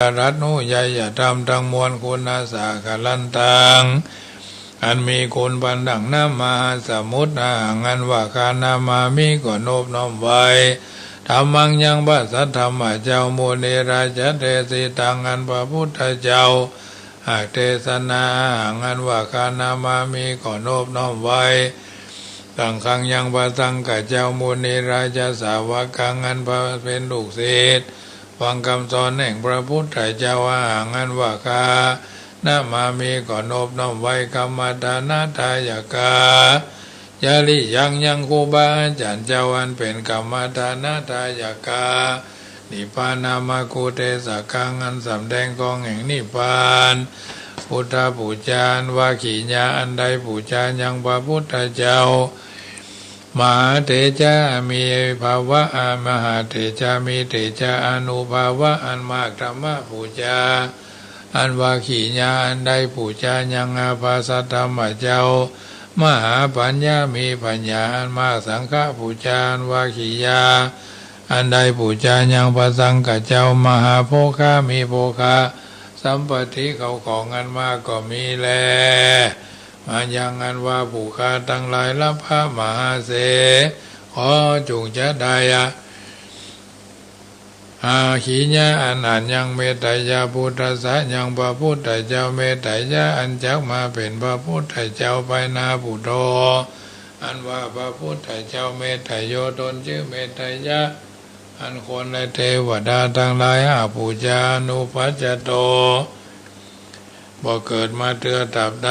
รัตนุยยธรรมทั้งมวลคุณาสาขลันตังอันมีคุณบันดังน้ำมหาสมุทรงันว่าคานามามิก็โนบน้อมไว้ธรรมังยังบัสสัทธรรมะเจ้าโมเนราชเทสิตังอันพระพุทธเจ้าหากเทศนางันว่าคานามามิก็โนบน้อมไว้สังฆังยังพระสังฆเจ้าโมเนราชสาวกังอันพระเป็นลูกศิษย์ฟังคำสอนแห่งพระพุทธเจ้างันว่าคานามามิก็โนบน้อมไว้กรรมฐานาทายกายาลิยังครูบาอาจารย์เจ้าอันเป็นกรรมฐานาทายกานิพพานามาคุเทสกังอันสำแดงกองแห่งนิพพานพุทธปูจานว่าขีญาอันใดปูจานยังพระพุทธเจ้ามหาเถจามีภาวะมหาเถจามีเถจาอนุภาวะอันมากธรรมะปูจาอันว่าขีญาอันใดปูจายังอาภาสธรรมเจ้ามหาปัญญามีปัญญาอันมากสังฆปูจาอันว่าขีญาอันใดปูจายังพระสังฆเจ้ามหาโภคามีโภคาสัมปติเขาของอันมากก็มีแลมายังอันว่าผู้ค้าทั้งหลายรับพระมหาเสขอจงจะได้ขีญาอันยังเมตตายาพุทธะยังพระพุทธเจ้าเมตตายาอันจักมาเป็นพระพุทธเจ้าไปนาปุโตอันว่าพระพุทธเจ้าเมตตายโยตนชื่อเมตตายาอันคนในเทวดาทั้งหลายปูจานุปัจจโตบ่เกิดมาเตือตับใด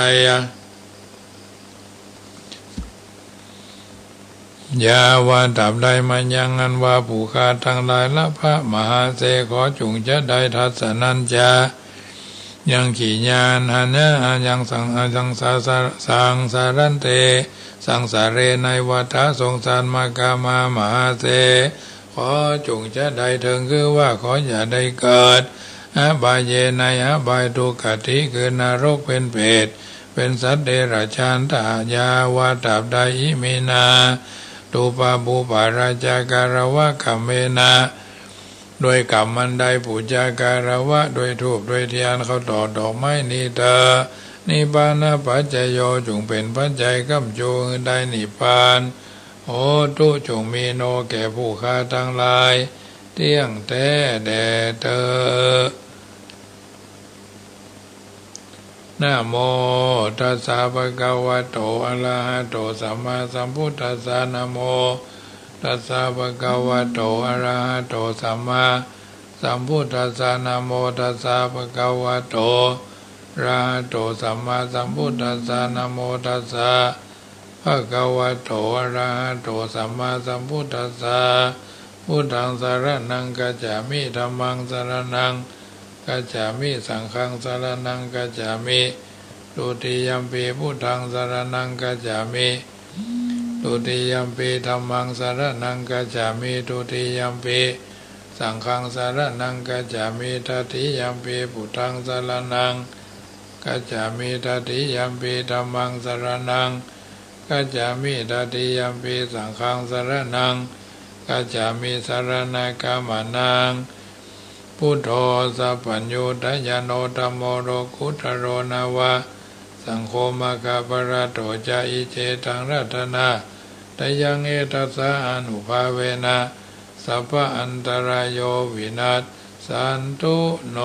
ยาวาตับใดมันยังอันว่าผู้ค้าทั้งหลายละพระมหาเสขอจงจะได้ทัศนัญจายังขีญาณหันนะยังสังสารันเตสังสารเรในวัฏสงสารมากามามหาเสขอจงจะได้ถึงคือว่าขออย่าได้เกิดอบายเยในอบายทุกขติคือนรกเป็นเปรตเป็นสัตว์เดรัจฉานตายาวาตับใดอิมินาตูปาบูปาราชาการวะกัมเมนะโดยกรรมมันใดปูจาการวะโดยทูปโดยเทียนเขาต่อดอกไม้นิเตอนิพพานะปัจจโยจงเป็นปัจจัยกำจูได้นิพพานโอตุจงมีโนแก่ผู้ค้าทั้งหลายเที่ยงแท้แด่เธอนะโมตัสสะภะคะวะโตอะระหะโตสัมมาสัมพุทธัสสะนะโมตัสสะภะคะวะโตอะระหะโตสัมมาสัมพุทธัสสะนะโมตัสสะภะคะวะโตอะระหะโตสัมมาสัมพุทธัสสะนะโมตัสสะภะคะวะโตอะระหะโตสัมมาสัมพุทธัสสะพุทธังสรณังกัจฉามิธัมมังสรณังกัจฉามิสังฆังสรณังกัจฉามิตุติยัมปิพุทธังสรณังกัจฉามิตุติยัมปิธัมมังสรณังกัจฉามิตุติยัมปิสังฆังสรณังกัจฉามิตติยัมปิพุทธังสรณังกัจฉามิตติยัมปิธัมมังสรณังกัจฉามิตติยัมปิสังฆังสรณังกัจฉามิสรณะกัมมานังพุทโธสัพพัญญูตยโนธัมโมโรกุตโรนาวะสังโฆมะคะปะระโตจาอิเจตังรัตนาตยังเอตัสสะอนุภาเวนะสัพพะอันตรายโยวินัสสันตุโน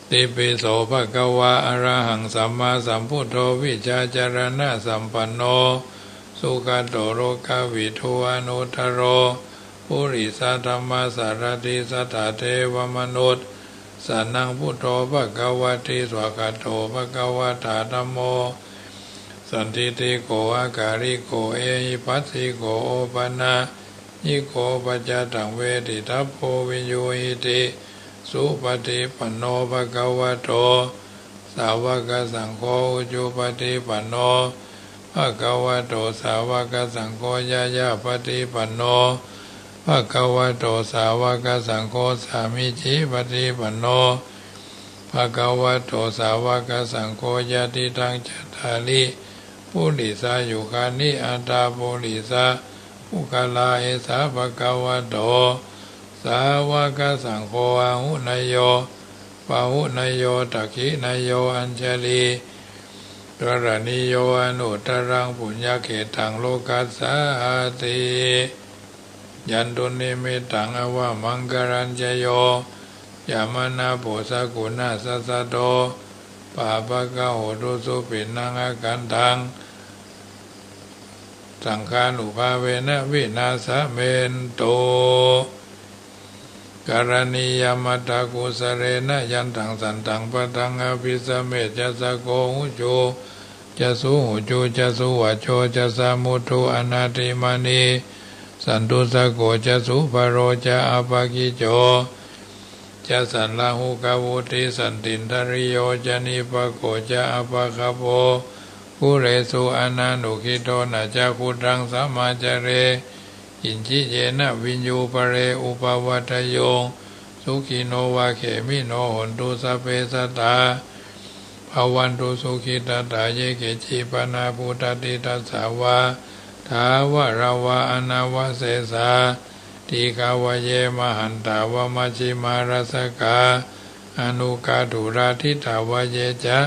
ติปิโสภะคะวะอะระหังสัมมาสัมพุทโธวิชชาจารณะสัมปันโนสุขโตโรกวิทูอนุตตโรปุริสธรรมสารติสัทธาเทวมนุษย์สันนังพุทโธภะคะวะติสวากขาโตภะคะวะตาธัมโมสันทิติโกอาการิโกเอหิปัสสิโกโอปนะยิโกปัจจตังเวทิทัพโพวิญโยหิติสุปฏิปันโนภะคะวะโตสาวกสังโฆอุจุปฏิปันโนภะคะวะโตสาวกสังโฆยะยะปฏิปันโนภะคะวะโตสาวกสังโฆสามิจิปฏิปันโนภะคะวะโตสาวกสังโฆยะติตังจัตตาริปุริสายุคานิอัตตาปุริสาอุคลาเอสาภะคะวะโตส สาวกสังโฆอาหุนายโยปาหุนายโยตักขินายโยอัญชลีกรณีโยอนุตรังปุญญเขตังโลกัสสาติยันตุนิมิตังอวมังกรัญจโยยามนาโภสกุณาสัสสะโตปาปะกะโหตุสุปินังอากันตังสังฆานุภาเวนะวินาสเมนโตกรณียมัตตกุสเรนะยันตังสันตังปะตังอภิสเมจัสสะโกหุโจจะสุหุโจจะสุวัจโจจะสามุทุอนาติมานีสันตุสโกจะสุภโรจะอภกิโจจะสันลาหุกาวุติสันตินทริโยจะนิปโกจะอภคโปกุเรสุอนานุขิโตนะจะพุทธังสัมมาจเรอินจิเยนะวิญญูปเรอุปวัตโยสุขิโนวาเขมิโนหนตุสเปสตาภวันตุสุขิตตาเยเกจิปนาพุทธติตัสสาวาทาวราวาอนาวเสสาทีฆาวเยมหันตาวมัชฌิมารสกาอนุกาถุราทิตาวเยจะ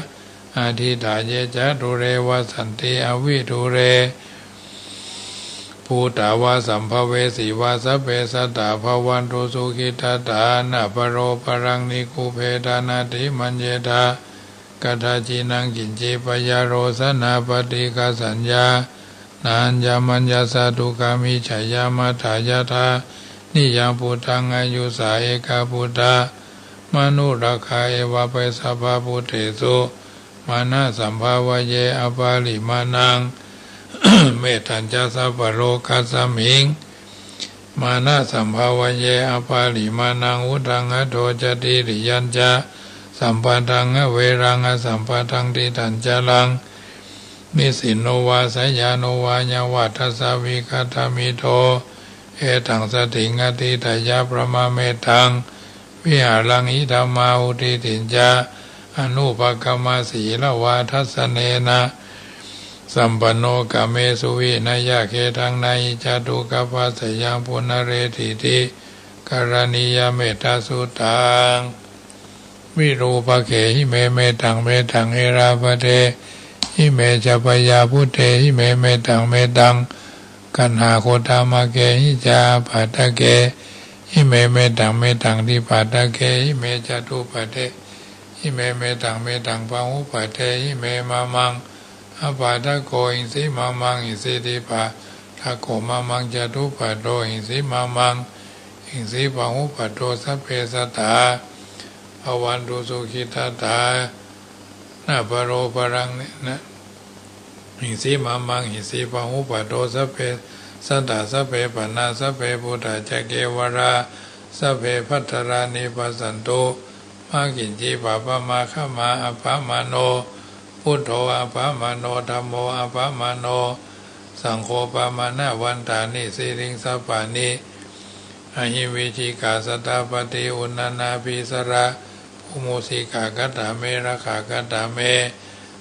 อาทิตาเยจะทุเรวสันติอวิทุเรภูตาวาสัมภเวสีวาสเปสตาภวันตุสุขิตตานาปโรปรังนิคุเพดานาติมัญเยทากทาจินังกินจิปยาโรสนาปฏิกาสัญญานานยามัญญาสาตุกามิฉายามาถายาทานิยังพุทธังอายุสาเอกาพุทธามนุราคาเอวะเปสัพพพุทเถสุมานะสัมภาวเยอปาลิมานัง เมตัญจสัพพโลกัสสมิงมานะสัมภาวเยอปาลิมานังอุทังอโทจติริยัญจะสัมปทังเวรังสัมปทังติตัญจลังนิสินโนวาสยาโนวาญาวัฏสาวิคตามิโตเอตังสติงอติตายาประมาเมตังวิหารังอิธรรมาอุติตินจาอนุปกรรมสีละวาทัสเนนะสัมปันโนกะเมสุวินายาเคทังในจตุกปัสสยังปุณเรติติกรณียเมตตาสุตังวิรูปเขหิเมเมตังเมตังเอราปเทหิเมจะปยาพุทเทหิเมเมตังเมตังกันหาโคตามะเกหิจาปัตตะเกหิเมเมตังเมตังทิปัตตะเกหิเมจตุปเทหิเมเมตังเมตังปังอุปเทหิเมมามังอปาทะโกอินสิมามังอินสิติปะทะโกมามังจตุปะโตอินสิมามังอินสิปังอุปโตสัพเพสัตตาภวันตุสุขิตตานาปโรปรังนะอินสิมามังอินสิปังอุปโตสัพเพสัตตาสัพเพปนาสัพเพพุทธจักเกวราสัพเพพัทธรานิปัสสันโตมากินจิปะปะมาขมาอภามโนพุทโธอภามโนธัมโมอภามโนสังโฆปะมานะวันตานิสิริงสัปปานิอหิวิชิกาสตาปฏิอุณนาภิสระภูมุสิกากตาเมระขากตาเม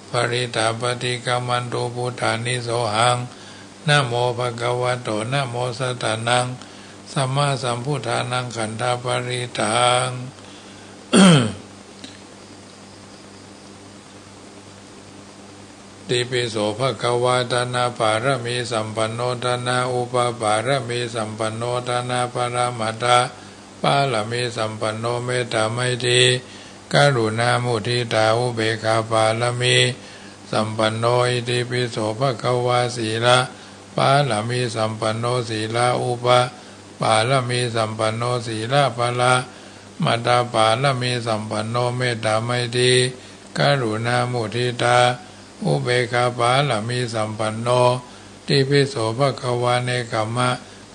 ปริตาปฏิกามันโตพุทธานิโสหังนะโมภะคะวะโตนะโมสัตตานังสัมมาสัมพุทธานังขันธปริตัง ติปิโสภะคะวะตานาปารมีสัมปันโนตนาอุปปารมีสัมปันโนตนาปรมัตถะปาลมีสัมปันโนเมตตาไมตรีกรุณามุทิตาอุเบกขาปาลมีสัมปันโนอิติปิโสภะคะวะสีละปาลมีสัมปันโนสีละอุปปาลมีสัมปันโนสีละปะละมัตตาปาลมีสัมปันโนเมตตาไมตรีกรุณามุทิตาอุเบกขาปาลมีสัมปันโนติปิโสภะคะวะเนกัมมะ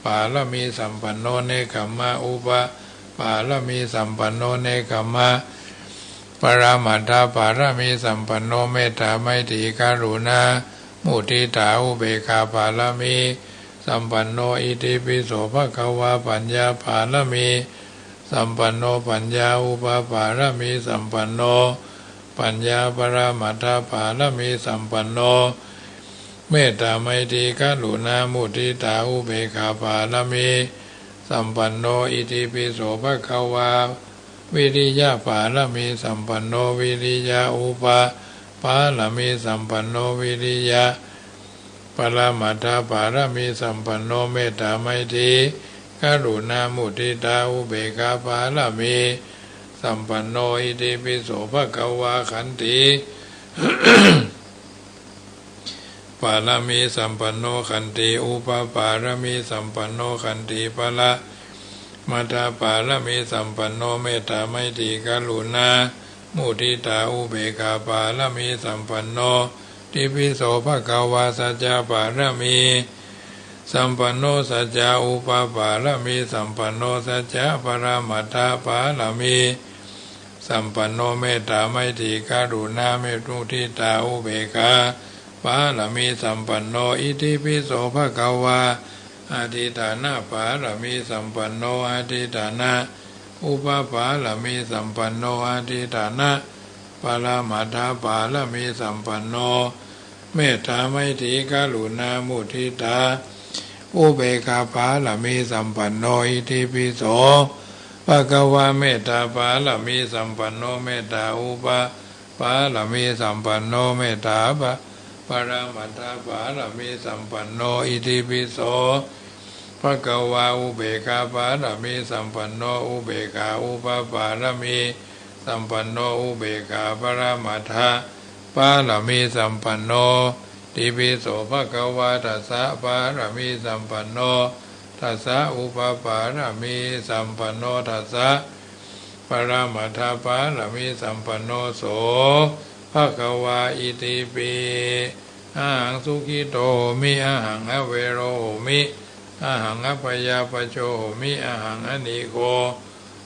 ปาลมีสัมปันโนเนกัมมะอุปปาลมีสัมปันโนเนกัมมะปรามัตถปารมีสัมปันโนเมตตาไมตรีกรุณามุทิตาอุเบกขาปาลมีสัมปันโนอิติปิโสภะคะวะปัญญาปาลมีสัมปันโนปัญญาอุปปารมีสัมปันโนปัญญาปรามัตถปารมีสัมปันโนเมตตาไมตรีกรุณามุทิตาอุเบกขาปาลมี สัมปันโนอิติปิโสภะคะวาวิริยะปาละมีสัมปันโนวิริยะอุปปาละมีสัมปันโนวิริยะปรมัตถปาละมีสัมปันโนเมตตาไมตรีกรุณามุทิตาอุเบกขาปาละมีสัมปันโนอิติปิโสภะคะวาขันติปาละมีสัมปันโนขันติอุปปาละมีสัมปันโนขันติปละมัตถปาละมีสัมปันโนเมตตาไมตรีกรุณามุทิตาอุเบกขาปาละมีสัมปันโนติปิโสภะคะวาสัจจะปาละมีสัมปันโนสัจจะอุปปาละมีสัมปันโนสัจจะปรมัตถปาละมีสัมปันโนเมตตาไมตรีกรุณาเมตมุทิตาอุเบกขาปาละมีสัมปันโนอิติปิโสภะคะวาอธิฐานะปาละมีสัมปันโนอธิฐานะอุปปาละมีสัมปันโนอธิฐานะปรมัตถปาละมีสัมปันโนเมตตาไมตรีกรุณามุทิตาอุเบกขาปาละมีสัมปันโนอิติปิโสภะคะวาเมตตาปาละมีสัมปันโนเมตตาอุปปาละมีสัมปันโนเมตตาปรมัตถปาละมีสัมปันโนอิติปิโสภะคะวาอุเบกขาปาละมีสัมปันโนอุเบกขาอุปปาละมีสัมปันโนอุเบกขาปรมัตถปาละมีสัมปันโนติปิโสภะคะวาทัสสะปาละมีสัมปันโนทัสสะอุปปาละมีสัมปันโนทัสสะปรมัตถปาละมีสัมปันโนโสภะคะวาอิติปิอาหังสุขิโตมิอาหังอเวโรมิอาหังอภยาปโชมิอาหังอนิโก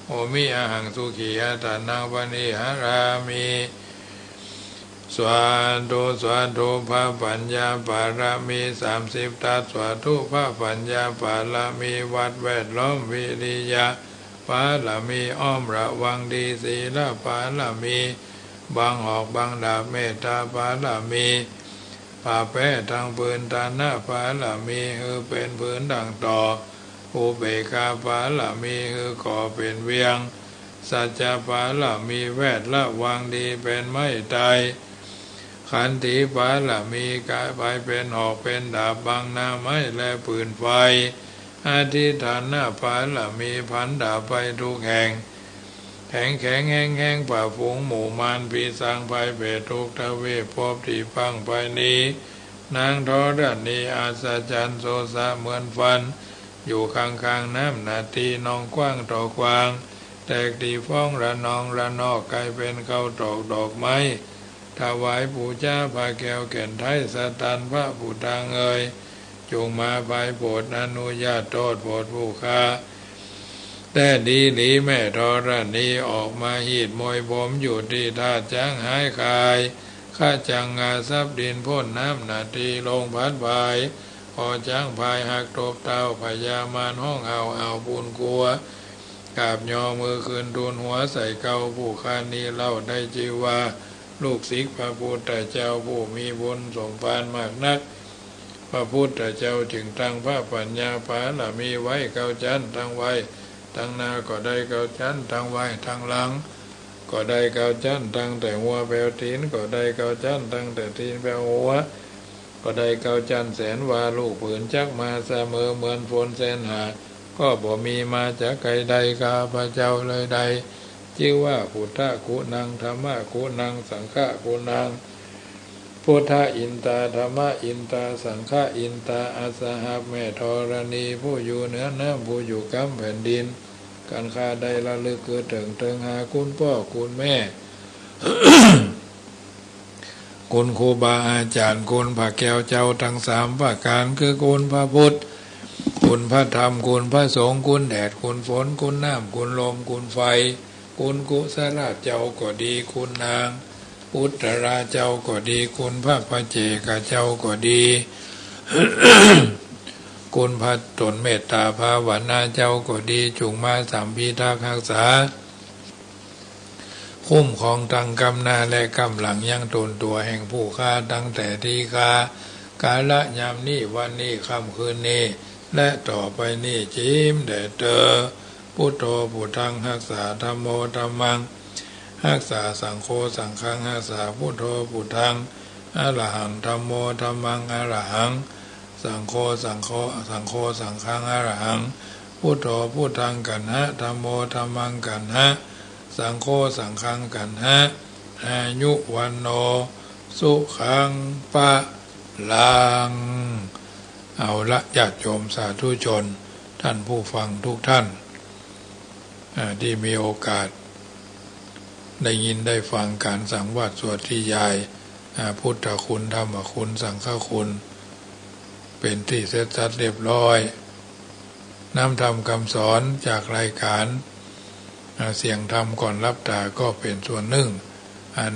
โอมิอาหังสุขีอัตานังปณิหารามิสวาธุสวาธุพระปัญญาปารามี30ทัศสวาธุพระปัญญาปารามีวัดแวดล้อมวิริยะปารามีอ้อมระวังดีศีลปารามีบางออกบางดาบเมตตาปารามีป่าแป้ทางปืนตาหน้าปารามีคือเป็นพื้นดังต่ออุเบกขาปารามีคือก่อเป็นเวียงสัจจะปารามีแวดละวังดีเป็นไม่ตายขันติปาละมีกายไปเป็นหอกเป็นดาบบังหน้าไม้และปืนไฟอธิฐานหน้าปาละมีพันดาบไปทุกแห่งแข็งแข็งแห้งแห้งป่าฝูงหมู่มารปีสังไปเบทุกทวีปภพที่พังไปนี้นางธรณีอาสาจันโซสะเหมือนฟันอยู่ข้างๆน้ำนาทีนองกว้างต่อกว้างแตกตีฟ้องระนองระนอกกลายเป็นเข้าตอกดอกไม้ถวายปู่เจ้าพระแก้วแก่นไทยสตันพระผู้ทางเอ่ยจงมาไปโปรดอนุญาตโทษโปรดผู้ค้าแต่ดีหลีแม่ธรณีออกมาหีดมวยผมอยู่ที่ท่าจ้างหายคายข้าจังงาซับดินพ่นน้ำนาทีลงพัดบายพอจ้างพายหักตบเต้าพญามารห้องเอาปูนกลัวกราบยอมือคืนทูลหัวใส่เกาผู้ค้านี้เล่าได้จีว่าลูกศิษย์พระพุทธเจ้าผู้มีบุญสมภารมากนักพระพุทธเจ้าจึงตั้งพระปัญญาปาละมีไว้เก้าชั้นทั้งไว้ทั้งหน้าก็ได้เก้าชั้นทั้งไว้ทั้งหลังก็ได้เก้าชั้นทั้งแต่หัวแปลวตีนก็ได้เก้าชั้นทั้งแต่ตีนแปลวหัวก็ได้เก้าชั้นแสนวาลูกผืนจักมาเสมอเหมือนฝนแสนหาก็บ่มีมาจากใครใดข้าพระเจ้าเลยใดชื่อว่าพุทธกุณังธรรมกุณังสังฆกุณังพุทธอินตาธรรมอินตาสังฆอินตาอาสหะแม่ธรณีผู้อยู่เหนือน้ำผู้อยู่กำแผ่นดินการข้าได้ละลึกคือถึงหาคุณพ่อคุณแม่ คุณครูบาอาจารย์คุณพระแก้วเจ้าทั้ง3ประการคือคุณพระพุทธคุณพระธรรมคุณพระสงฆ์คุณแดดคุณฝนคุณน้ำคุณลมคุณไฟคุณกุศลเจ้าก็ดีคุณนางอุตราเจ้าก็ดีคุณพระพเจกเจ้าก็ดี คุณพระตนเมตตาภาวนาเจ้าก็ดีจุงมาสัมพีทักษ์รักษาคุ้มของทางกำหน้าและกำหลังยังตนตัวแห่งผู้ฆ่าตั้งแต่ที่ฆ่ากาละยามนี้วันนี้ค่ำคืนนี้ และต่อไปนี้จิมแด่เธอพุทโธพุทธังรักษาธัมโมธัมมังรักษาสังโฆสังฆังรักษาพุทโธพุทธังอะระหังธัมโมธัมมังอะระหังสังโฆสังฆังอะระหังพุทโธพุทธังกันหะธัมโมธัมมังกันหะสังโฆสังฆังกันหะอายุวันโนสุขังปะลังเอาละญาติโยมสาธุชนท่านผู้ฟังทุกท่านที่มีโอกาสได้ยินได้ฟังการสังวาสสวดที่ยายพุทธคุณธรรมคุณสังฆคุณเป็นที่เสร็จสัดเรียบร้อยน้ำธรรมคำสอนจากรายการเสียงธรรมก่อนรับตาก็เป็นส่วนหนึ่ง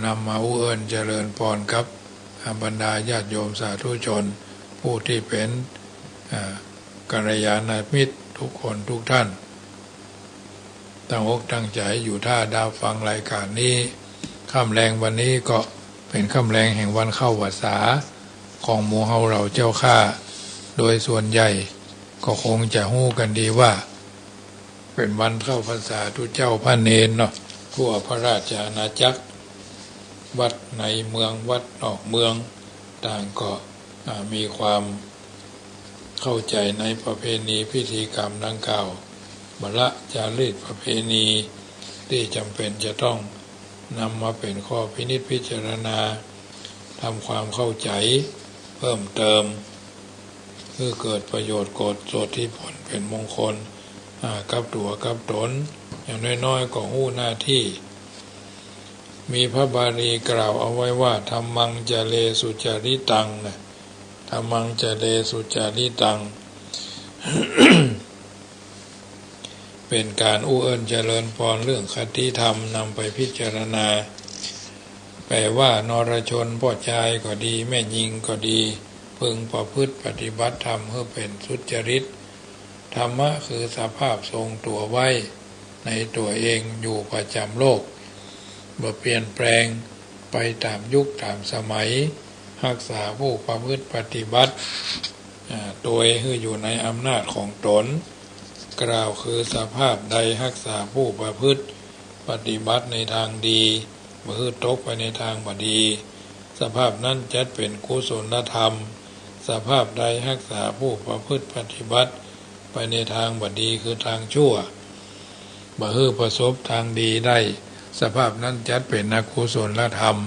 นำมาอุเอิญเจริญพรกับบรรดาญาติโยมสาธุชนผู้ที่เป็นกัลยาณมิตรทุกคนทุกท่านตั้งอกตั้งใจอยู่ท่าดาวฟังรายการนี้ค่ำแรงวันนี้ก็เป็นค่ำแรงแห่งวันเข้าพรรษาของหมู่เฮาเราเจ้าข้าโดยส่วนใหญ่ก็คงจะฮู้กันดีว่าเป็นวันเข้าพรรษาทุกเจ้าพระเนรเนาะทั่วพระราชอาณาจักรวัดในเมืองวัดนอกเมืองต่างก็มีความเข้าใจในประเพณีพิธีกรรมดังกล่าวมละจารีตประเพณีที่จำเป็นจะต้องนำมาเป็นข้อพินิจพิจารณาทำความเข้าใจเพิ่มเติมเพื่อเกิดประโยชน์โกรธโสธิผลเป็นมงคลกับตัวกับตนอย่างน้อยๆก็หู้หน้าที่มีพระบาลีกล่าวเอาไว้ว่าธัมมังจเลสุจาริตังนะธัมมังจเลสุจาริตัง เป็นการอู้เอิญเจริญพรเรื่องคติธรรมนำไปพิจารณาแปลว่านรชนพ่อชายก็ดีแม่หญิงก็ดีพึงประพฤติปฏิบัติธรรมเพื่อเป็นสุจริตธรรมะคือสภาพทรงตัวไว้ในตัวเองอยู่ประจำโลกบ่เปลี่ยนแปลงไปตามยุคตามสมัยรักษาผู้ประพฤติปฏิบัติโดยคืออยู่ในอำนาจของตนกล่าวคือสภาพใดรักษาผู้ประพฤติปฏิบัติในทางดีบ่คือตกไปในทางบ่ดีสภาพนั้นจัดเป็นกุศลธรรมสภาพใดรักษาผู้ประพฤติปฏิบัติไปในทางบ่ดีคือทางชั่วบ่คือประสบทางดีได้สภาพนั้นจัดเป็นอกุศลธรรม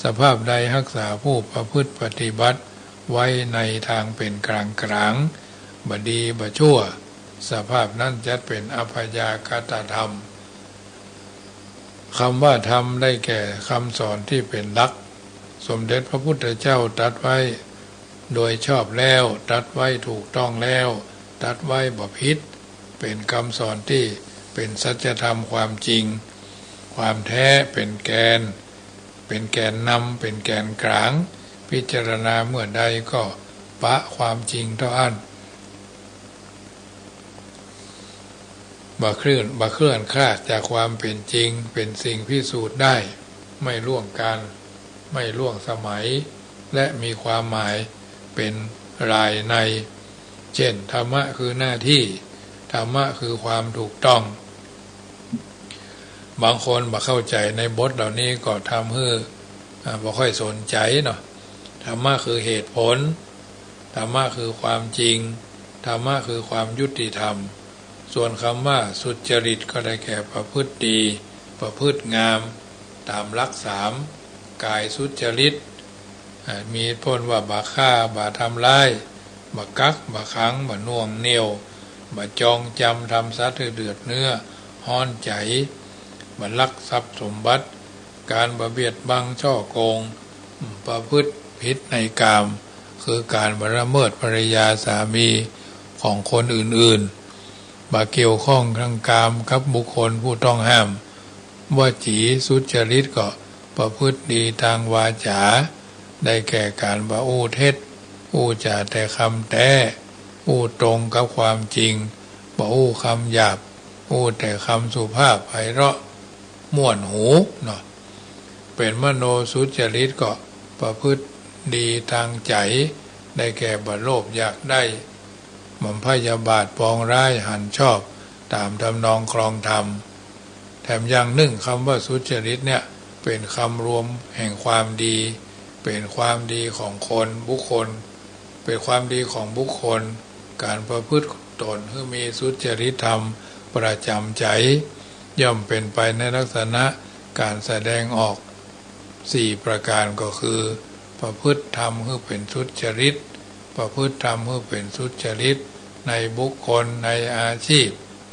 สภาพใดรักษาผู้ประพฤติปฏิบัติไว้ในทางเป็นกลางกลางบ่ดีบ่ชั่วสภาพนั้นจัดเป็นอภยากตธรรมคำว่าธรรมได้แก่คำสอนที่เป็นหลักสมเด็จพระพุทธเจ้าตรัสไว้โดยชอบแล้วตรัสไว้ถูกต้องแล้วตรัสไว้บ่ผิดเป็นคำสอนที่เป็นสัจธรรมความจริงความแท้เป็นแกนนำเป็นแกนกลางพิจารณาเมื่อใดก็ปะความจริงเท่าอันบ่เคลื่อนคลาดจากความเป็นจริงเป็นสิ่งพิสูจน์ได้ไม่ล่วงการไม่ล่วงสมัยและมีความหมายเป็นรายในเช่นธรรมะคือหน้าที่ธรรมะคือความถูกต้องบางคนบ่เข้าใจในบทเหล่านี้ก็ทำให้บ่ค่อยสนใจเนาะธรรมะคือเหตุผลธรรมะคือความจริงธรรมะคือความยุติธรรมส่วนคำว่าสุจริตก็ได้แก่ประพฤติดีประพฤติงามตามหลักสามกายสุจริตมีพ้นว่าบ่ฆ่าบ่ทำร้ายบ่กักบ่ขังบ่น่วงเหนี่ยวบ่จองจำทำสัตว์ให้เดือดเนื้อฮ้อนใจบ่ลักทรัพย์สมบัติการบ่เบียดบังช่อโกงประพฤติผิดในกามคือการบ่ละเมิดภรรยาสามีของคนอื่นๆบ่เกี่ยวข้องทางกามกับบุคคลผู้ต้องห้ามวจีสุจริตก็ประพฤติดีทางวาจาได้แก่การบ่อู้เท็จอู้จาแต่คำแท้อู้ตรงกับความจริงบ่อู้คำหยาบอู้แต่คำสุภาพไพเราะม่วนหูเนาะเป็นมโนสุจริตก็ประพฤติดีทางใจได้แก่บ่โลภอยากได้ หม่อมพยาบาทปองร้ายหันชอบตามทำนองครองธรรมแถมยังนึ่งคำว่าสุจริตเนี่ยเป็นคำรวมแห่งความดีเป็นความดีของคนบุคคลเป็นความดีของบุคคลการประพฤติตนให้มีสุจริตธรรมประจำใจย่อมเป็นไปในลักษณะการแสดงออก4ประการก็คือประพฤติธรรมให้เป็นสุจริตประพฤติธรรมให้เป็นสุจริตในบุคคลในอาชีพ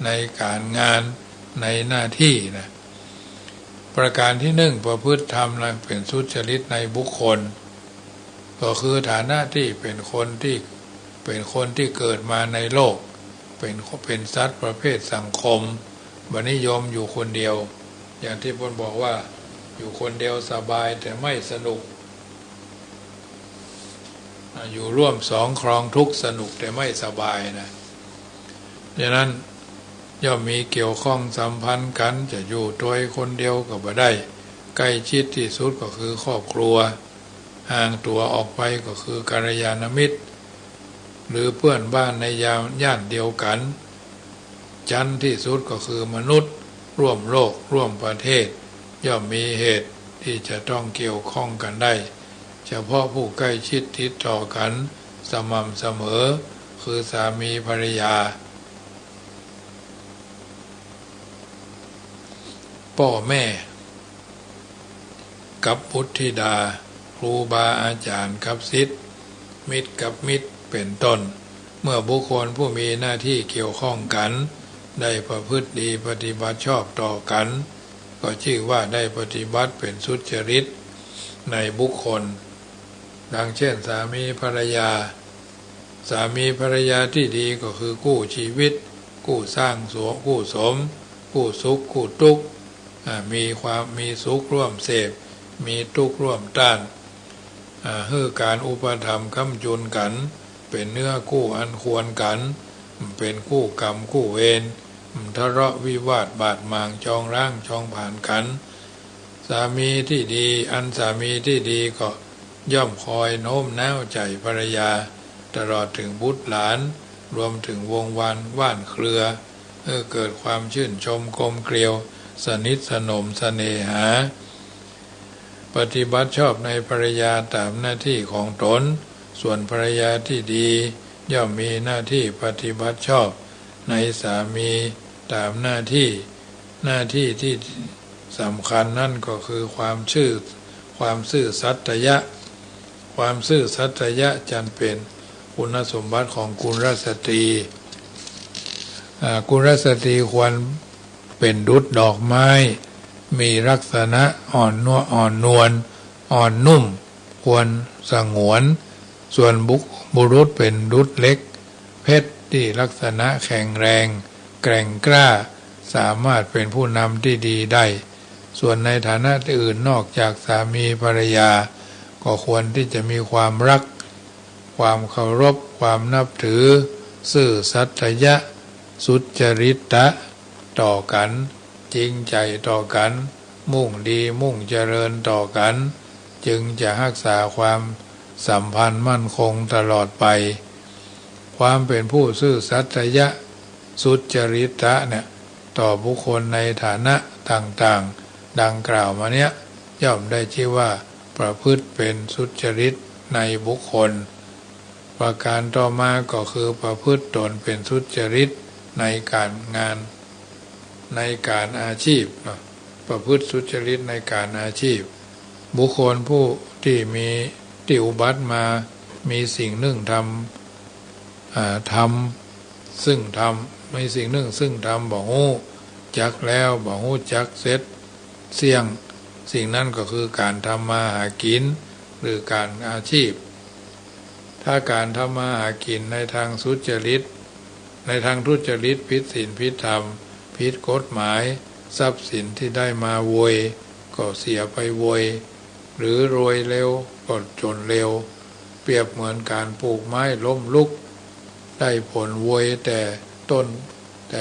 ในการงานในหน้าที่นะประการที่1ประพฤติธรรมเป็นสุจริตในบุคคลก็คือฐานะที่เป็นคนที่เกิดมาในโลกเป็นสัตว์ประเภทสังคมบันิยมอยู่คนเดียวอย่างที่พลบอกว่าอยู่คนเดียวสบายแต่ไม่สนุกอยู่ร่วมสองครองทุกข์สนุกแต่ไม่สบายนะดังนั้นย่อมมีเกี่ยวข้องสัมพันธ์กันจะอยู่ตัวคนเดียวก็บ่ได้ใกล้ชิดที่สุดก็คือครอบครัวห่างตัวออกไปก็คือกัลยาณมิตรหรือเพื่อนบ้านในย่านเดียวกันจันที่สุดก็คือมนุษย์ร่วมโลกร่วมประเทศย่อมมีเหตุที่จะต้องเกี่ยวข้องกันได้เฉพาะผู้ใกล้ชิดติดต่อกันสม่ำเสมอคือสามีภรรยาพ่อแม่กับบุตรธิดาครูบาอาจารย์กับศิษย์มิตรกับมิตรเป็นต้นเมื่อบุคคลผู้มีหน้าที่เกี่ยวข้องกันได้ประพฤติดีปฏิบัติชอบต่อกันก็ชื่อว่าได้ปฏิบัติเป็นสุจริตในบุคคลดังเช่นสามีภรรยาที่ดีก็คือคู่ชีวิตคู่สร้างคู่สมคู่สุขคู่ทุกข์มีสุขร่วมเสพมีทุกข์ร่วมต้านให้การอุปถัมภ์ค้ำจุนกันเป็นเนื้อคู่อันควรกันเป็นคู่กรรมคู่เวรทะเลาะวิวาทบาดหมางจองร่างจองผ่านกันสามีที่ดีก็ย่อมคอยโน้มน้าวใจภรรยาตลอดถึงบุตรหลานรวมถึงวงว่านเครือเกิดความชื่นชมกลมเกลียวสนิทสนมเสน่หาปฏิบัติชอบในภรรยาตามหน้าที่ของตนส่วนภรรยาที่ดีย่อมมีหน้าที่ปฏิบัติชอบในสามีตามหน้าที่ที่สำคัญนั่นก็คือความซื่อสัตย์จันเป็นคุณสมบัติของกุลสตรีกุลสตรีควรเป็นดุจดอกไม้มีลักษณะอ่อนนวลอ่อนนุ่มควรสงวนส่วนบุรุษเป็นดุจเล็กเพชรที่ลักษณะแข็งแรงแกร่งกล้าสามารถเป็นผู้นำที่ดีได้ส่วนในฐานะอื่นนอกจากสามีภรรยาก็ควรที่จะมีความรักความเคารพความนับถือซื่อสัตย์สุจริตต่อกันจริงใจต่อกันมุ่งดีมุ่งเจริญต่อกันจึงจะรักษาความสัมพันธ์มั่นคงตลอดไปความเป็นผู้ซื่อสัตย์สุจริตเนี่ยต่อบุคคลในฐานะต่างๆดังกล่าวมาเนี้ยย่อมได้ชื่อว่าประพฤติเป็นสุจริตในบุคคลประการต่อมาก็คือประพฤติตนเป็นสุจริตในการงานในการอาชีพประพฤติสุจริตในการอาชีพบุคคลผู้ที่อุบัติมามีสิ่งหนึ่งทำซึ่งทำไม่สิ่งหนึ่งซึ่งทำบอกฮู้จักแล้วบอกฮู้จักเสร็จเสี่ยงสิ่งนั้นก็คือการทำมาหากินหรือการอาชีพถ้าการทำมาหากินในทางสุจริตในทางทุจริตผิดศีลผิดธรรมผิดกฎหมายทรัพย์สินที่ได้มาโวยก็เสียไปโวยหรือรวยเร็วก็จนเร็วเปรียบเหมือนการปลูกไม้ล้มลุกได้ผลโวยแต่ต้นแ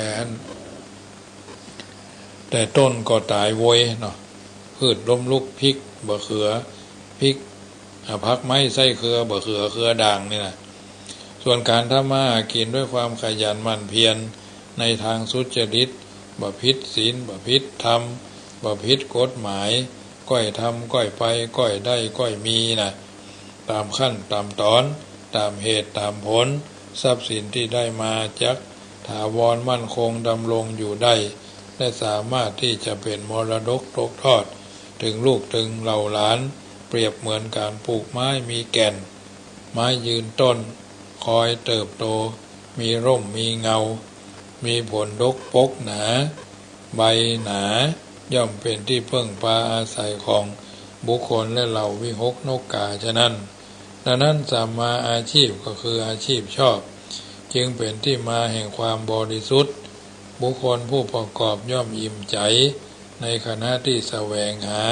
ต่ต้นก็ตายโวยเนาะพืชล้มลุกพริกบะเขือพริกผักไม้ไส้เครือบะเขือด่างนี่นะ ส่วนการทำมาหากินด้วยความขยันหมั่นเพียรในทางสุจริตบ่ผิดศีลบ่ผิดธรรมบ่ผิดกฎหมายก้อยทำก้อยไปก้อยได้ก้อยมีนะตามขั้นตามตอนตามเหตุตามผลทรัพย์สินที่ได้มาจักถาวรมั่นคงดำรงอยู่ได้และสามารถที่จะเป็นมรดกตกทอดถึงลูกถึงเหล่าหลานเปรียบเหมือนการปลูกไม้มีแก่นไม้ยืนต้นคอยเติบโตมีร่มมีเงามีผลดกปกหนาใบหนาย่อมเป็นที่พึ่งพาอาศัยของบุคคลและเหล่าวิหกนกกาฉะนั้นดังนั้นสัมมาอาชีพก็คืออาชีพชอบจึงเป็นที่มาแห่งความบริสุทธิ์บุคคลผู้ประกอบย่อมอิ่มใจในขณะที่แสวงหา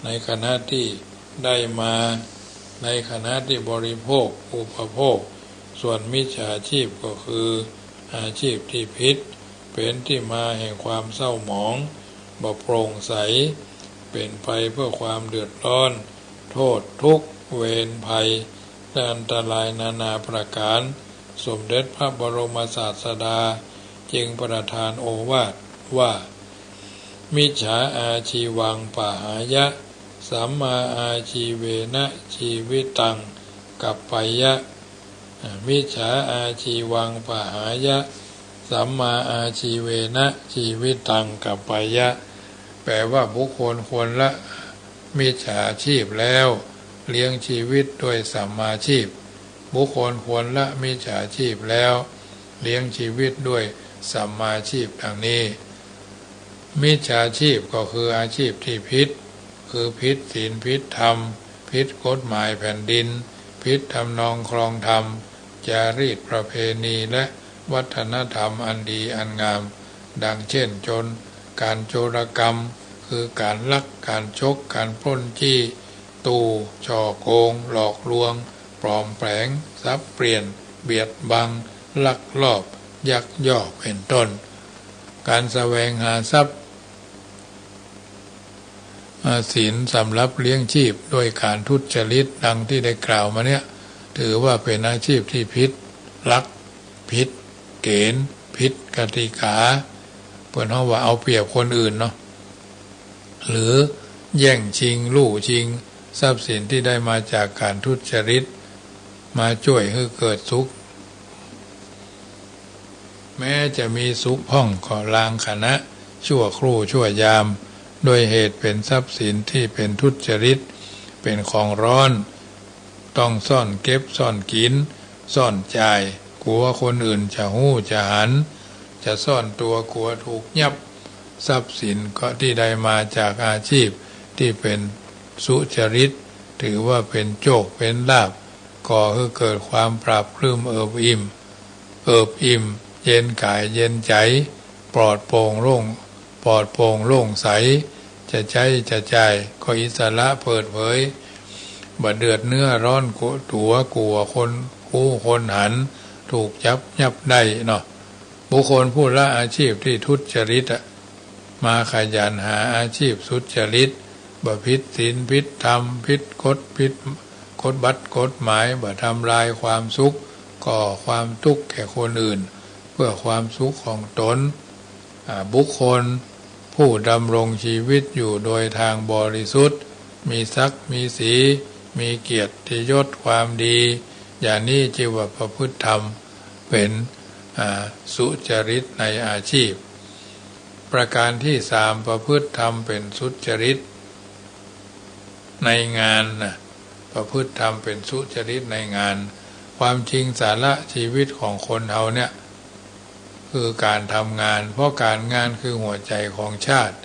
ในขณะที่ได้มาในขณะที่บริโภคอุปโภคส่วนมิจฉาชีพก็คืออาชีพที่ผิดเป็นที่มาแห่งความเศร้าหมองบ่โปร่งใสเป็นไปเพื่อความเดือดร้อนโทษทุกข์เวรภัยและอันตรายนานาประการสมเด็จพระบรมศาสดาจึงประทานโอวาทว่ามิจฉาอาชีวังปหายะสัมมาอาชีเวนะชีวิตังกัปปายะมิจฉาอาชีวังปหายะสัมมาอาชีเวนะชีวิตังกัปปายะแปลว่าบุคคลควรละมิจฉาชีพแล้วเลี้ยงชีวิตด้วยสัมมาชีพบุคคลควรละมิจฉาชีพแล้วเลี้ยงชีวิตด้วยสัมมาชีพดังนี้มิจฉาชีพก็คืออาชีพที่ผิดคือผิดศีลผิดธรรมผิดกฎหมายแผ่นดินผิดทำนองครองธรรมจารีตประเพณีและวัฒนธรรมอันดีอันงามดังเช่นการโจรกรรมคือการลักการชกการปล้นจี้ตู่ช่อโกงหลอกลวงปลอมแปลงทรัพย์เปลี่ยนเบียดบังลักลอบยักยอกเป็นต้นการแสวงหาทรัพย์ศีลสำหรับเลี้ยงชีพด้วยการทุจริตดังที่ได้กล่าวมาเนี่ยถือว่าเป็นอาชีพที่ผิดลักผิดเกณฑ์ผิดกติกาเพื่อนเขาว่าเอาเปรียบคนอื่นเนาะหรือแย่งชิงลู่ชิงทรัพย์สินที่ได้มาจากการทุจริตมาช่วยให้เกิดสุขแม้จะมีสุขห้องก่อลางคณะชั่วครู่ชั่วยามโดยเหตุเป็นทรัพย์สินที่เป็นทุจริตเป็นของร้อนต้องซ่อนเก็บซ่อนกินซ่อนจ่ายกลัวคนอื่นจะหู้จะหันจะซ่อนตัวกลัวถูกยับทรัพย์สินก็ที่ได้มาจากอาชีพที่เป็นสุจริตถือว่าเป็นโชคเป็นลาภก่อให้เกิดความปราบปลื้มเอิบอิ่มเย็นกายเย็นใจปลอดโปร่งโล่งใสจะใช้จะจ่ายก็อิสระเปิดเผยบ่เดือดเนื้อร้อนกลัวคนคู่คนหันถูกจับยับได้เนาะบุคคลผู้ละอาชีพที่ทุจริตมาขยันหาอาชีพสุจริตบ่ผิดศีลผิดธรรมผิดกฎบัตรกฎหมายบ่ทำลายความสุขก่อความทุกข์แก่คนอื่นเพื่อความสุขของตนบุคคลผู้ดำรงชีวิตอยู่โดยทางบริสุทธิ์มีศักดิ์มีสีมีเกียรติยศความดีอย่างนี้จึงว่าประพฤติธรรมเป็นสุจริตในอาชีพประการที่สามประพฤติธรรมเป็นสุจริตในงานประพฤติธรรมเป็นสุจริตในงานความจริงสาระชีวิตของคนเราเนี่ยคือการทำงานเพราะการงานคือหัวใจของชาติ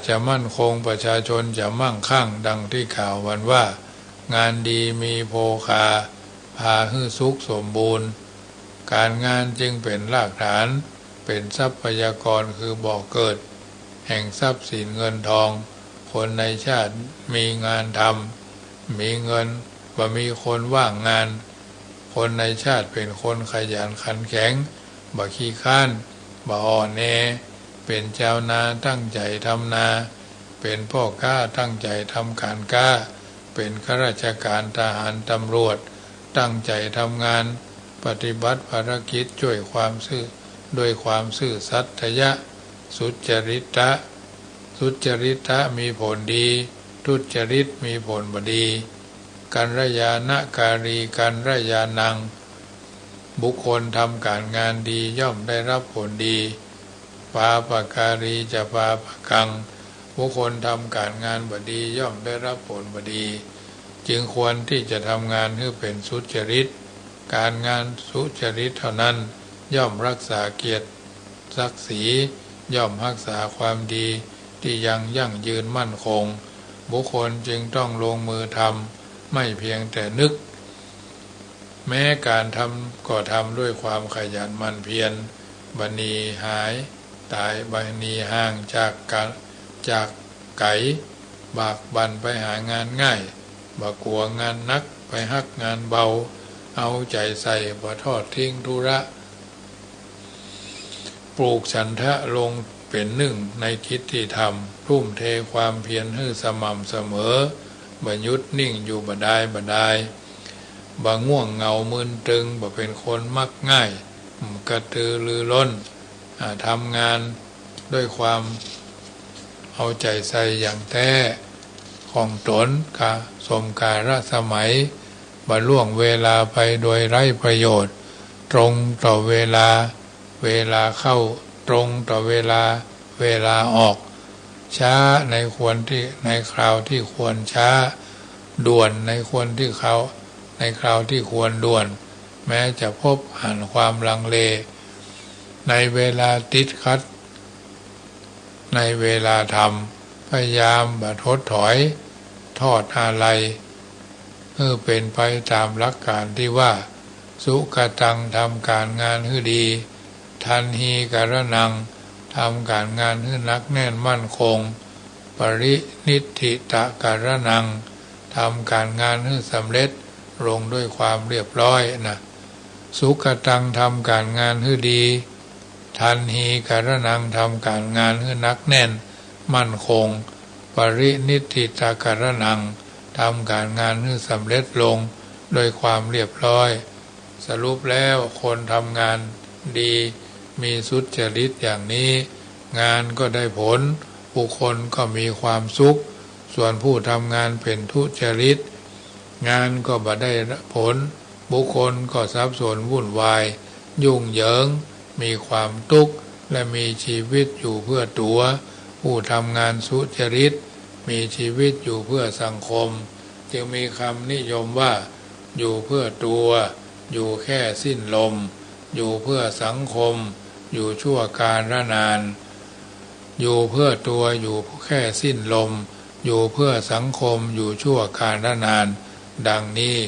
จะมั่นคงประชาชนจะมั่งคั่งดังที่กล่าววันว่างานดีมีโภคาพาให้สุขสมบูรณ์การงานจึงเป็นรากฐานเป็นทรัพยากรคือบ่อเกิดแห่งทรัพย์สินเงินทองคนในชาติมีงานทำมีเงินบ่มีคนว่างงานคนในชาติเป็นคนขยันขันแข็งบ่ขี้ข้านบ่อ่อนแอเป็นชาวนาตั้งใจทำนาเป็นพ่อค้าตั้งใจทำการค้าเป็นข้าราชการทหารตำรวจ ตั้งใจทำงานปฏิบัติภารกิจด้วยความซื่อด้วยความซื่อสัตย์สุจริตะสุจริตะมีผลดีทุจริตมีผลบดีกัลยาณการีกัลยาณังบุคคลทำการงานดีย่อมได้รับผลดีปาปการีจะปาปกังบุคคลทำการงานบดีย่อมได้รับผลบดีจึงควรที่จะทำงานให้เป็นสุจริตการงานสุจริตเท่านั้นย่อมรักษาเกียรติศักดิ์ศรีย่อมรักษาความดีที่ยังยั่งยืนมั่นคงบุคคลจึงต้องลงมือทำไม่เพียงแต่นึกแม้การทำก็ทำด้วยความขยันหมั่นเพียรบัณฑิหายตายบัณฑิห่างจากไก่บากบั่นไปหางานง่ายบ่กลัวงานนักไปฮักงานเบาเอาใจใส่บ่ทอดทิ้งธุระปลูกฉันทะลงเป็นหนึ่งในกิจที่ทำทุ่มเทความเพียรให้สม่ำเสมอบ่หยุดนิ่งอยู่บ่ได้บ่ง่วงเหงามึนตึงบ่เป็นคนมักง่ายกระตือรือร้นทำงานด้วยความเอาใจใส่อย่างแท้ของตนกะสมกาลสมัยบ่ล่วงเวลาไปโดยไร้ประโยชน์ตรงต่อเวลาเข้าตรงต่อเวลาออกช้าในคราวที่ควรช้าด่วนในคราวที่ควรด่วนแม้จะพบหันความลังเลในเวลาติดขัดในเวลาทำพยายามบ่ทดถอยทอดอะไรเป็นไปตามหลักการที่ว่าสุขตังทำการงานให้ดีทันหีการนังทำการงานให้นักแน่นมั่นคงปรินิทธิตะการนังทำการงานให้สำเร็จลงด้วยความเรียบร้อยนะสุขตังทำการงานให้ดีทันหีการนังทำการงานให้นักแน่นมั่นคงปรินิทธิตะการนังทำการงานให้สำเร็จลงโดยความเรียบร้อยสรุปแล้วคนทำงานดีมีสุจริตอย่างนี้งานก็ได้ผลบุคคลก็มีความสุขส่วนผู้ทำงานเป็นทุจริตงานก็บ่ได้ผลบุคคลก็สับสนวุ่นวายยุ่งเหยิงมีความทุกข์และมีชีวิตอยู่เพื่อตัวผู้ทำงานสุจริตมีชีวิตอยู่เพื่อสังคมจึงมีคำนิยมว่าอยู่เพื่อตัวอยู่แค่สิ้นลมอยู่เพื่อสังคมอยู่ชั่วกาลนานอยู่เพื่อตัวอยู่แค่สิ้นลมอยู่เพื่อสังคมอยู่ชั่วกาลนานดังนี้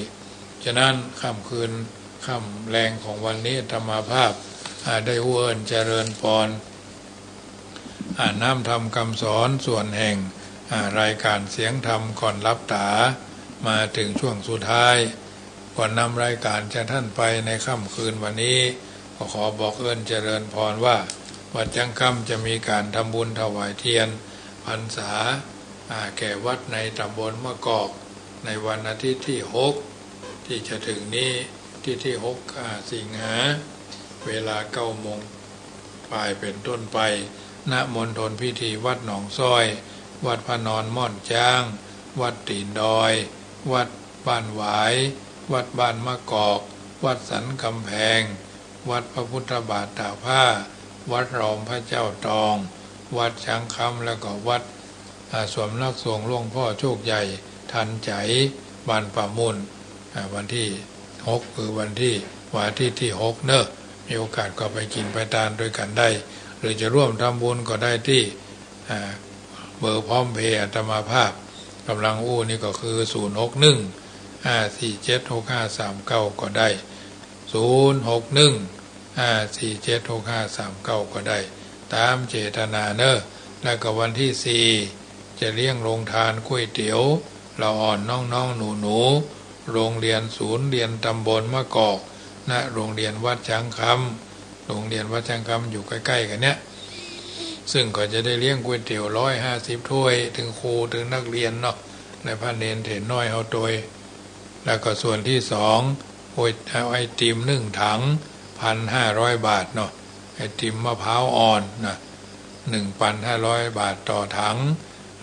ฉะนั้นค่ำแรงของวันนี้ธรรมภาพได้เวิร์นเจริญพรน้ำธรรมคำสอนส่วนแห่งรายการเสียงธรรมก่อนรับตามาถึงช่วงสุดท้ายก่อนนำรายการจะท่านไปในค่ำคืนวันนี้ก็ขอบอกเอิ้นเจริญพรว่าวัดจังคำจะมีการทำบุญถวายเทียนพรรษาแก่วัดในตำบลมะกอกในวันอาทิตย์ที่6ที่จะถึงนี้ที่6สิงหาเวลา9 โมงปลายเป็นต้นไปณมณฑลพิธีวัดหนองซ้อยวัดพระนอนม่อนจ้างวัดตีนดอยวัดบ้านหวายวัดบ้านมะกอกวัดสันกำแพงวัดพระพุทธบาทตากผ้าวัดรอมพระเจ้าตองวัดช้างคำแล้วก็วัดสวมนักสงฆ์หลวงพ่อโชคใหญ่ทันใจบ้านป่ามุนวันที่6คือวันที่ที่6เนอะมีโอกาสก็ไปกินไปทานด้วยกันได้หรือจะร่วมทำบุญก็ได้ที่เบอร์พร้อมเพย์อาตมาภาพกำลังนี่ก็คือ061-547-6539ก็ได้061-547-6539ก็ได้ตามเจตนาเนอะแล้วก็วันที่4จะเลี้ยงโรงทานก๋วยเตี๋ยวละอ่อนน้องๆหนูโรงเรียนศูนย์เรียนตำบลมะกอกณโรงเรียนวัดช้างคำโรงเรียนวัดช้างคำอยู่ใกล้ๆกันเนี้ยซึ่งก็จะได้เลี้ยงก๋วยเตี๋ยว150 ถ้วยถึงครูถึงนักเรียนเนาะในพระเนรเถรน้อยเอาโดยแล้วก็ส่วนที่2 โอ้ยเอาไอติม1 ถัง1,500 บาทเนาะไอติมมะพร้าวอ่อนนะ1,500 บาทต่อถัง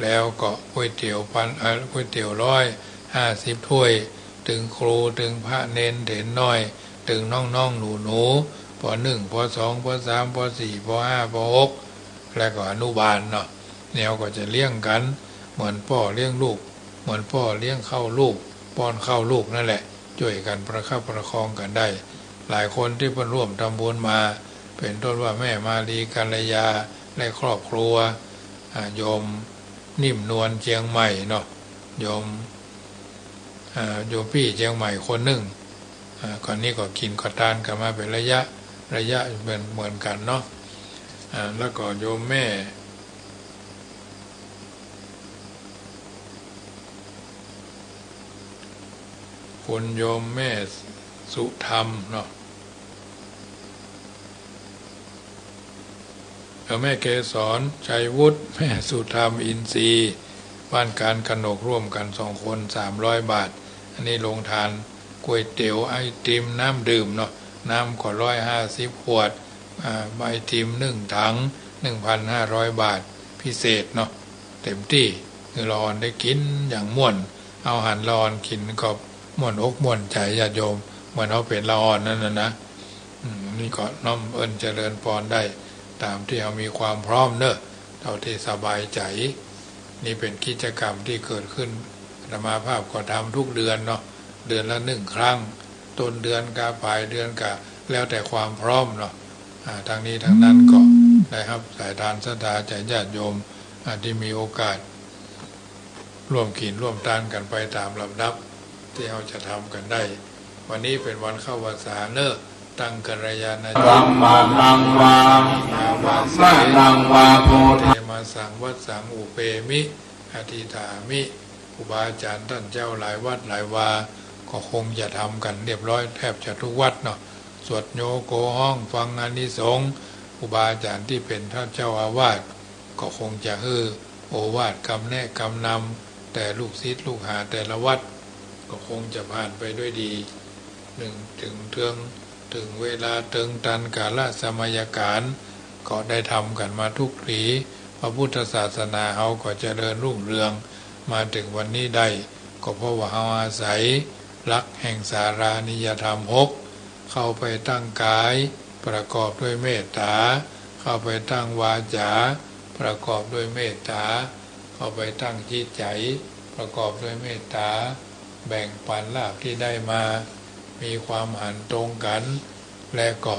แล้วก็ก๋วยเตี๋ยวก๋วยเตี๋ยว150 ถ้วยถึงครูถึงพระเนนเถนน้อยถึงน้องหนูป.1 ป.2 ป.3 ป.4 ป.5 ป.6และก็อนุบาลเนาะแนวก็จะเลี้ยงกันเหมือนพ่อเลี้ยงลูกเหมือนพ่อเลี้ยงเข้าลูกป้อนเข้าลูกนั่นแหละช่วยกันประคับประคองกันได้หลายคนที่เพิ่นร่วมทำบุญมาเป็นต้นว่าแม่มาลีกัลยาและครอบครัวโยมนิ่มนวลเชียงใหม่เนาะโยมพี่เชียงใหม่คนหนึ่งก่อนนี้ก็กินก็ทานกันมาเป็นระยะเหมือนกันเนาะแล้วก็โยมแม่คุณโยมแม่สุธรรมเนาะแม่เกศรชัยวุฒิแม่สุธรรมอินทรีย์บ้านการกนกร่วมกัน2 คน300 บาทอันนี้ลงทานก๋วยเตี๋ยวไอติมน้ำดื่มเนาะน้ำก็150 ขวดไอติม1 ถัง 1,500 บาทพิเศษเนาะเต็มที่คือรอนได้กินอย่างม่วนเอาหันรอนกินก็ม่วนอกม่วนใจญาติโยมเหมือนเขาเป็นละอ่อนนั่นนะนี่ก็น้อมเจริญพรได้ตามที่เรามีความพร้อมเนอะเท่าที่สบายใจนี่เป็นกิจกรรมที่เกิดขึ้นอาตมาภาพก็ทำทุกเดือนเนาะเดือนละ1 ครั้งต้นเดือนกาปลายเดือนกาแล้วแต่ความพร้อมเนาะทางนี้ทางนั้นก็ได้ครับสายทานศรัทธาใจญาติโยมที่มีโอกาสร่วมกินร่วมทานกันไปตามลำดับที่เราจะทำกันได้วันนี้เป็นวันเข้าพรรษาเนอะตั้งกัลยาณจิตสัมมานังวามานังวาโพเทมาสังวัดสังอุเปมิอธิฐามิครูบาอาจารย์ท่านเจ้าหลายวัดหลายวาก็คงจะทำกันเรียบร้อยแทบจะทุกวัดเนาะสวดโยโกห้องฟังอานิสงส์ครูบาอาจารย์ที่เป็นท่านเจ้าอาวาสก็คงจะโอวาทคำแนะคำนำแต่ลูกศิษย์ลูกหาแต่ละวัดก็คงจะผ่านไปด้วยดีถึงเวลาตึงตันกาลสมัยการก็ได้ทำกันมาทุกปีพระพุทธศาสนาเขาก็เจริญรุ่งเรืองมาถึงวันนี้ได้ก็เพราะว่าเขาอาศัยหลักแห่งสารานิยธรรม6เข้าไปตั้งกายประกอบด้วยเมตตาเข้าไปตั้งวาจาประกอบด้วยเมตตาเข้าไปตั้งจิตใจประกอบด้วยเมตตาแบ่งปันลาภที่ได้มามีความหันตรงกันและก็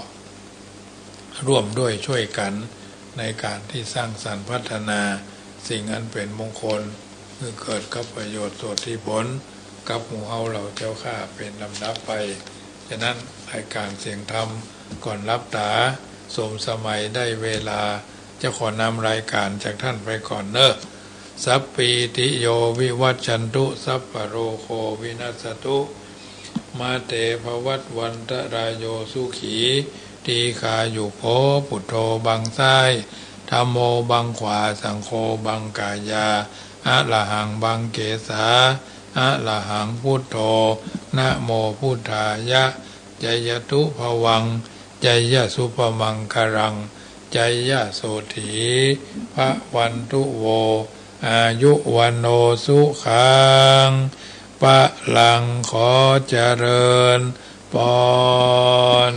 ร่วมด้วยช่วยกันในการที่สร้างสรรค์พัฒนาสิ่งอันเป็นมงคลคือเกิดกับประโยชน์ส่วนที่ผลกับหมู่เฮาเหล่าเจ้าข้าเป็นลำดับไปฉะนั้นรายการเสียงธรรมก่อนรับตาสมสมัยได้เวลาจะขอนำรายการจากท่านไปก่อนเนอะสัพปีติโยวิวัชชันตุสัพพโรโควินัสสตุมาเตภวัตวันตรายโยสุขีทีคาอยู่โพพุทโธบังซ้ายธัมโมบังขวาสังโฆบังกายาอะระหังบังเกสาอะระหังพุทโธนะโมพุทธายะจยตุภวังจยสุปมังครังจยโสถีพระวันตุโวอายุวันโนสุขังปะลังขอเจริญปอน